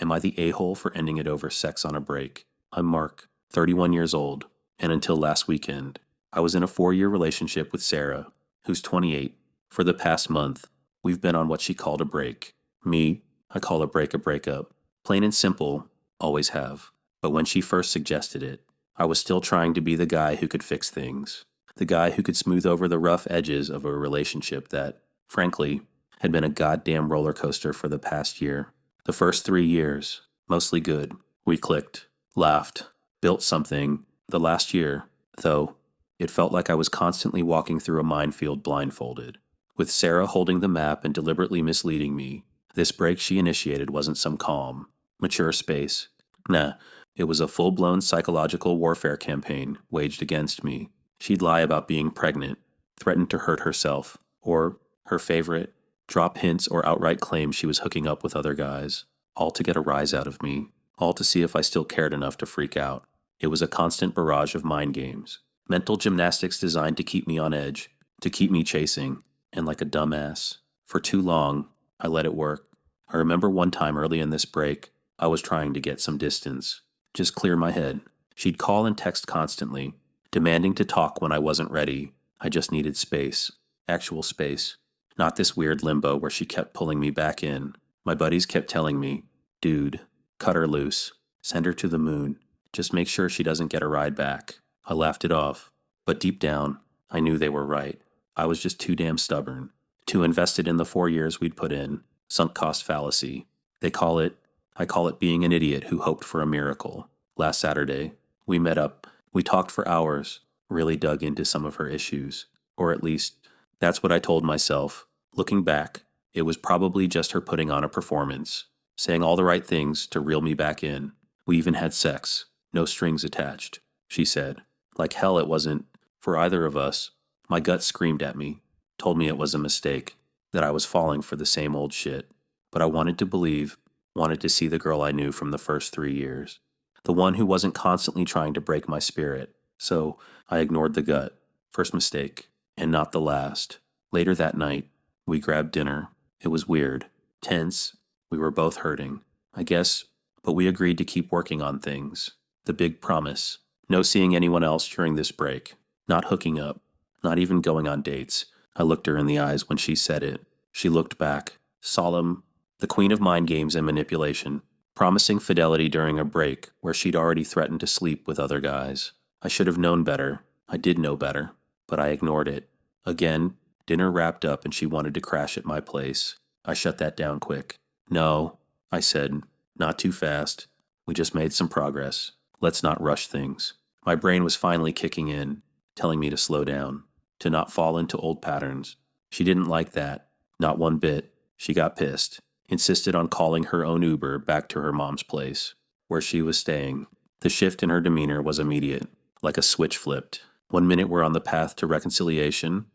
Am I the a-hole for ending it over sex on a break? I'm Mark, 31 years old, and until last weekend, I was in a 4-year relationship with Sarah, who's 28. For the past month, we've been on what she called a break. Me, I call a break a breakup. Plain and simple, always have. But when she first suggested it, I was still trying to be the guy who could fix things. The guy who could smooth over the rough edges of a relationship that, frankly, had been a goddamn roller coaster for the past year. The first 3 years, mostly good. We clicked, laughed, built something. The last year, though, it felt like I was constantly walking through a minefield blindfolded. With Sarah holding the map and deliberately misleading me, this break she initiated wasn't some calm, mature space. Nah, it was a full-blown psychological warfare campaign waged against me. She'd lie about being pregnant, threaten to hurt herself, or, her favorite, drop hints or outright claim she was hooking up with other guys, all to get a rise out of me, all to see if I still cared enough to freak out. It was a constant barrage of mind games, mental gymnastics designed to keep me on edge, to keep me chasing, and like a dumbass, for too long, I let it work. I remember one time early in this break, I was trying to get some distance, just clear my head. She'd call and text constantly, demanding to talk when I wasn't ready. I just needed space, actual space. Not this weird limbo where she kept pulling me back in. My buddies kept telling me, dude, cut her loose, send her to the moon, just make sure she doesn't get a ride back. I laughed it off, but deep down, I knew they were right. I was just too damn stubborn, too invested in the 4 years we'd put in, sunk cost fallacy. I call it being an idiot who hoped for a miracle. Last Saturday, we met up, we talked for hours, really dug into some of her issues, or at least, that's what I told myself. Looking back, it was probably just her putting on a performance, saying all the right things to reel me back in. We even had sex, no strings attached, she said. Like hell it wasn't, for either of us. My gut screamed at me, told me it was a mistake, that I was falling for the same old shit. But I wanted to believe, wanted to see the girl I knew from the first 3 years. The one who wasn't constantly trying to break my spirit. So I ignored the gut. First mistake. And not the last. Later that night, we grabbed dinner. It was weird. Tense. We were both hurting, I guess, but we agreed to keep working on things. The big promise. No seeing anyone else during this break. Not hooking up. Not even going on dates. I looked her in the eyes when she said it. She looked back. Solemn. The queen of mind games and manipulation. Promising fidelity during a break where she'd already threatened to sleep with other guys. I should have known better. I did know better. But I ignored it. Again, dinner wrapped up and she wanted to crash at my place. I shut that down quick. No, I said, not too fast. We just made some progress. Let's not rush things. My brain was finally kicking in, telling me to slow down, to not fall into old patterns. She didn't like that, not one bit. She got pissed, insisted on calling her own Uber back to her mom's place, where she was staying. The shift in her demeanor was immediate, like a switch flipped. 1 minute we're on the path to reconciliation,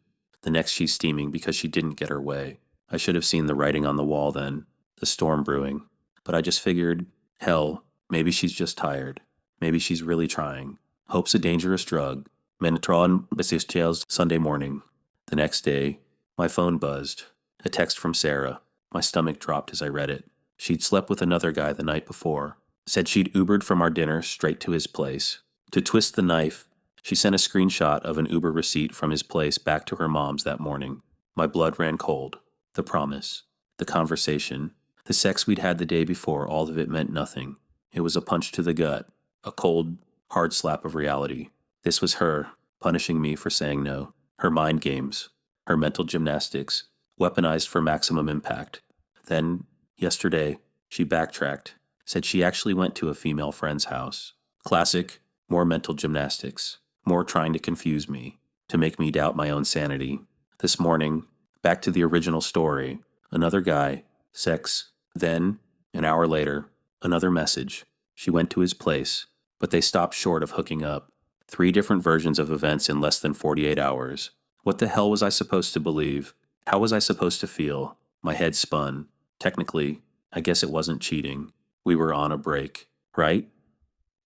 the next she's steaming because she didn't get her way. I should have seen the writing on the wall then, the storm brewing. But I just figured, hell, maybe she's just tired. Maybe she's really trying. Hope's a dangerous drug. Marital and betrayal Sunday morning. The next day, my phone buzzed. A text from Sarah. My stomach dropped as I read it. She'd slept with another guy the night before. Said she'd Ubered from our dinner straight to his place. To twist the knife, she sent a screenshot of an Uber receipt from his place back to her mom's that morning. My blood ran cold. The promise. The conversation. The sex we'd had the day before, all of it meant nothing. It was a punch to the gut. A cold, hard slap of reality. This was her, punishing me for saying no. Her mind games. Her mental gymnastics. Weaponized for maximum impact. Then, yesterday, she backtracked. Said she actually went to a female friend's house. Classic, more mental gymnastics. More trying to confuse me, to make me doubt my own sanity. This morning, back to the original story, another guy, sex, then, an hour later, another message. She went to his place, but they stopped short of hooking up. 3 different versions of events in less than 48 hours. What the hell was I supposed to believe? How was I supposed to feel? My head spun. Technically, I guess it wasn't cheating. We were on a break, right?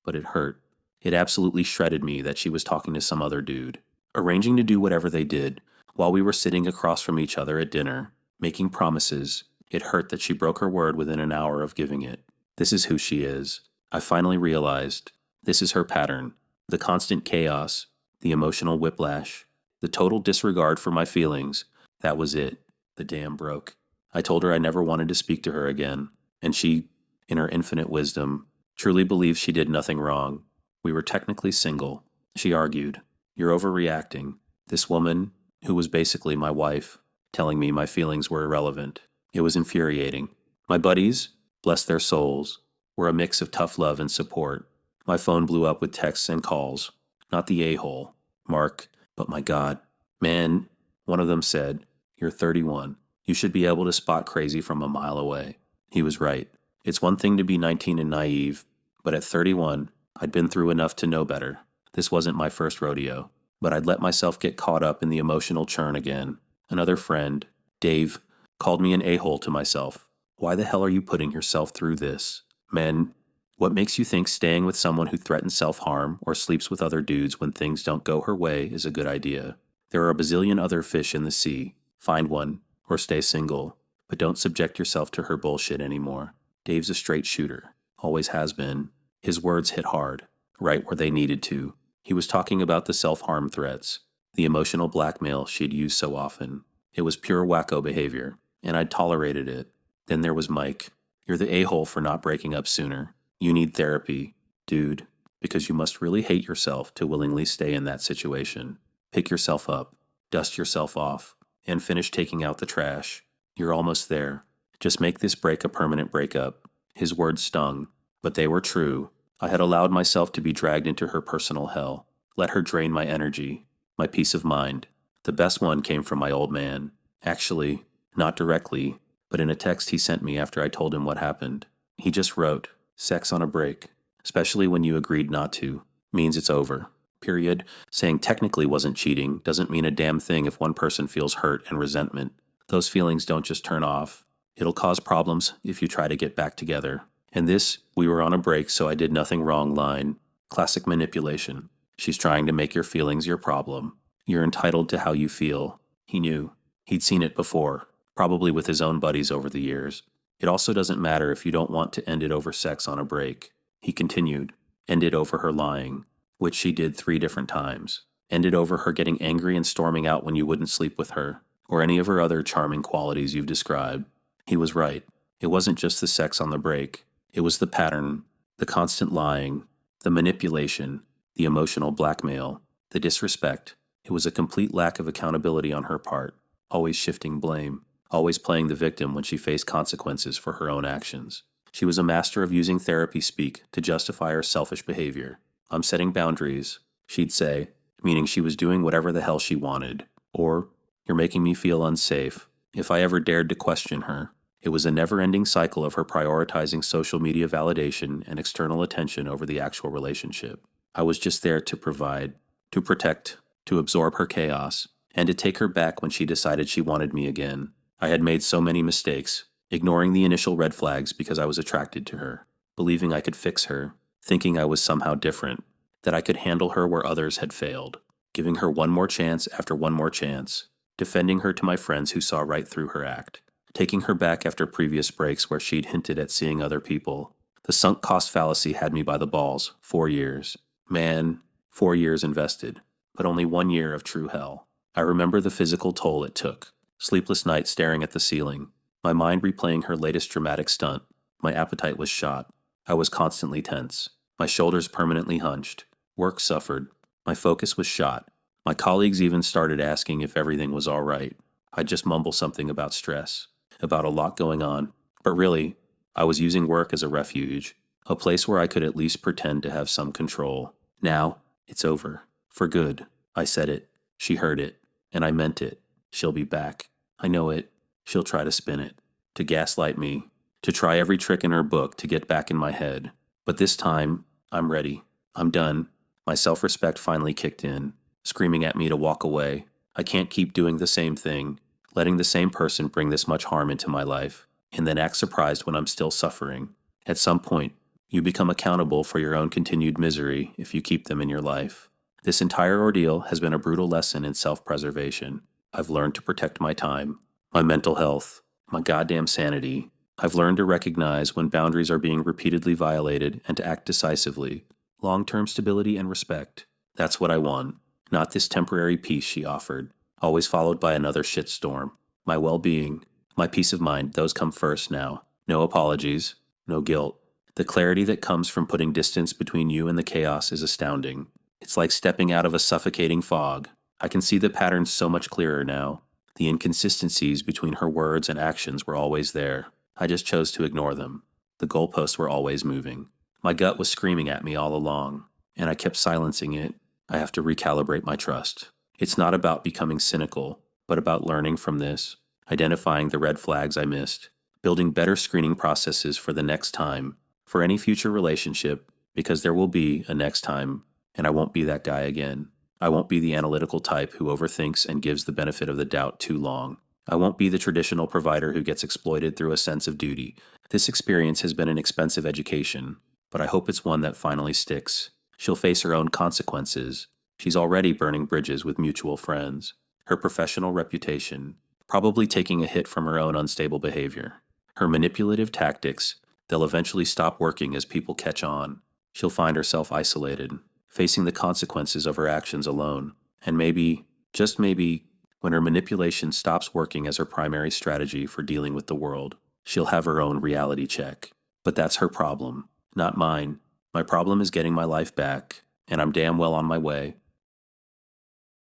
But it hurt. It absolutely shredded me that she was talking to some other dude, arranging to do whatever they did, while we were sitting across from each other at dinner, making promises. It hurt that she broke her word within an hour of giving it. This is who she is. I finally realized this is her pattern. The constant chaos, the emotional whiplash, the total disregard for my feelings. That was it. The dam broke. I told her I never wanted to speak to her again, and she, in her infinite wisdom, truly believed she did nothing wrong. We were technically single. She argued, "You're overreacting." This woman, who was basically my wife, telling me my feelings were irrelevant. It was infuriating. My buddies, bless their souls, were a mix of tough love and support. My phone blew up with texts and calls. Not the a-hole, Mark, but my God. "Man," one of them said, "you're 31. You should be able to spot crazy from a mile away." He was right. It's one thing to be 19 and naive, but at 31, I'd been through enough to know better. This wasn't my first rodeo, but I'd let myself get caught up in the emotional churn again. Another friend, Dave, called me an a-hole to myself. "Why the hell are you putting yourself through this?" "Men, what makes you think staying with someone who threatens self-harm or sleeps with other dudes when things don't go her way is a good idea? There are a bazillion other fish in the sea. Find one, or stay single, but don't subject yourself to her bullshit anymore." Dave's a straight shooter. Always has been. His words hit hard, right where they needed to. He was talking about the self-harm threats, the emotional blackmail she'd used so often. It was pure wacko behavior, and I'd tolerated it. Then there was Mike. "You're the a-hole for not breaking up sooner. You need therapy, dude, because you must really hate yourself to willingly stay in that situation. Pick yourself up, dust yourself off, and finish taking out the trash. You're almost there. Just make this break a permanent breakup." His words stung, but they were true. I had allowed myself to be dragged into her personal hell, let her drain my energy, my peace of mind. The best one came from my old man. Actually, not directly, but in a text he sent me after I told him what happened. He just wrote, "Sex on a break, especially when you agreed not to, means it's over. Period." Saying technically wasn't cheating doesn't mean a damn thing if one person feels hurt and resentment. Those feelings don't just turn off. It'll cause problems if you try to get back together. And this, "we were on a break so I did nothing wrong" line, classic manipulation. She's trying to make your feelings your problem. You're entitled to how you feel. He knew. He'd seen it before, probably with his own buddies over the years. It also doesn't matter if you don't want to end it over sex on a break. He continued. End it over her lying, which she did 3 different times. End it over her getting angry and storming out when you wouldn't sleep with her, or any of her other charming qualities you've described. He was right. It wasn't just the sex on the break. It was the pattern, the constant lying, the manipulation, the emotional blackmail, the disrespect. It was a complete lack of accountability on her part, always shifting blame, always playing the victim when she faced consequences for her own actions. She was a master of using therapy speak to justify her selfish behavior. "I'm setting boundaries," she'd say, meaning she was doing whatever the hell she wanted. Or, "You're making me feel unsafe." If I ever dared to question her, it was a never-ending cycle of her prioritizing social media validation and external attention over the actual relationship. I was just there to provide, to protect, to absorb her chaos, and to take her back when she decided she wanted me again. I had made so many mistakes, ignoring the initial red flags because I was attracted to her, believing I could fix her, thinking I was somehow different, that I could handle her where others had failed, giving her one more chance after one more chance, defending her to my friends who saw right through her act, taking her back after previous breaks where she'd hinted at seeing other people. The sunk cost fallacy had me by the balls. 4 years. Man, 4 years invested, but only 1 year of true hell. I remember the physical toll it took. Sleepless nights staring at the ceiling, my mind replaying her latest dramatic stunt. My appetite was shot. I was constantly tense. My shoulders permanently hunched. Work suffered. My focus was shot. My colleagues even started asking if everything was all right. I'd just mumble something about stress, about a lot going on. But really, I was using work as a refuge, a place where I could at least pretend to have some control. Now, it's over. For good. I said it. She heard it. And I meant it. She'll be back. I know it. She'll try to spin it, to gaslight me, to try every trick in her book to get back in my head. But this time, I'm ready. I'm done. My self-respect finally kicked in, screaming at me to walk away. I can't keep doing the same thing, letting the same person bring this much harm into my life, and then act surprised when I'm still suffering. At some point, you become accountable for your own continued misery if you keep them in your life. This entire ordeal has been a brutal lesson in self-preservation. I've learned to protect my time, my mental health, my goddamn sanity, I've learned to recognize when boundaries are being repeatedly violated and to act decisively. Long-term stability and respect. That's what I want. Not this temporary peace she offered, always followed by another shitstorm. My well-being, my peace of mind, those come first now. No apologies, no guilt. The clarity that comes from putting distance between you and the chaos is astounding. It's like stepping out of a suffocating fog. I can see the patterns so much clearer now. The inconsistencies between her words and actions were always there. I just chose to ignore them. The goalposts were always moving. My gut was screaming at me all along, and I kept silencing it. I have to recalibrate my trust. It's not about becoming cynical, but about learning from this, identifying the red flags I missed, building better screening processes for the next time, for any future relationship, because there will be a next time, and I won't be that guy again. I won't be the analytical type who overthinks and gives the benefit of the doubt too long. I won't be the traditional provider who gets exploited through a sense of duty. This experience has been an expensive education, but I hope it's one that finally sticks. She'll face her own consequences. She's already burning bridges with mutual friends. Her professional reputation, probably taking a hit from her own unstable behavior. Her manipulative tactics, they'll eventually stop working as people catch on. She'll find herself isolated, facing the consequences of her actions alone. And maybe, just maybe, when her manipulation stops working as her primary strategy for dealing with the world, she'll have her own reality check. But that's her problem, not mine. My problem is getting my life back, and I'm damn well on my way.